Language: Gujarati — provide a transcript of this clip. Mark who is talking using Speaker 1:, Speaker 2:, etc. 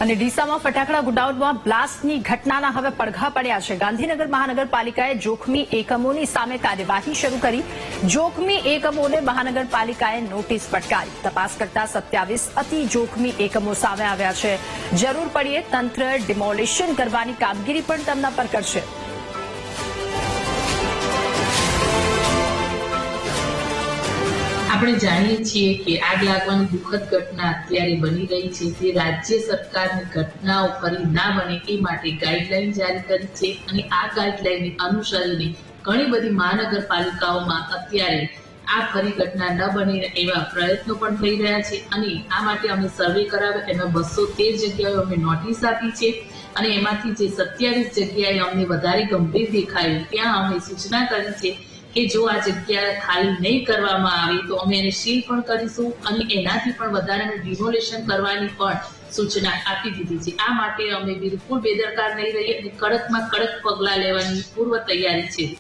Speaker 1: અને ડીસામાં ફટાકડા ગોડાઉનમાં બ્લાસ્ટની ઘટનાના હવે પડઘા પડ્યા છે. ગાંધીનગર મહાનગરપાલિકાએ જોખમી એકમોની સામે કાર્યવાહી શરૂ કરી. જોખમી એકમોને મહાનગરપાલિકાએ નોટિસ ફટકારી. તપાસ કરતા 27 અતિ જોખમી એકમો સામે આવ્યા છે. જરૂર પડીએ તંત્ર ડિમોલિશન કરવાની કામગીરી પણ તેમના પર કરશે.
Speaker 2: આપણે જાણીએ છીએ કે આગ લાગવાની દુઃખદ ઘટના અત્યારે બની રહી છે. તે રાજ્ય સરકારની ઘટનાઓ ફરી ના બને એ માટે ગાઈડલાઈન જારી કરી છે અને આ ગાઈડલાઈનને અનુસરીને ઘણી બધી મહાનગરપાલિકાઓમાં અત્યારે આ ફરી ઘટના ન બને એવા પ્રયત્નો પણ થઈ રહ્યા છે. અને આ માટે અમે સર્વે કરાવ્યો, એમાં 213 જગ્યાએ અમે નોટિસ આપી છે અને એમાંથી જે 27 જગ્યાએ અમને વધારે ગંભીર દેખાયું ત્યાં અમે સૂચના કરી છે કે જો આ જગ્યા ખાલી નહીં કરવામાં આવે તો અમે એને સીલ પણ કરીશું અને એનાથી પણ વધારે ડિમોલેશન કરવાની પણ સૂચના આપી દીધી છે. આ માટે અમે બિલકુલ બેદરકાર નહીં રહીએ અને કડકમાં કડક પગલાં લેવાની પૂર્વ તૈયારી છે.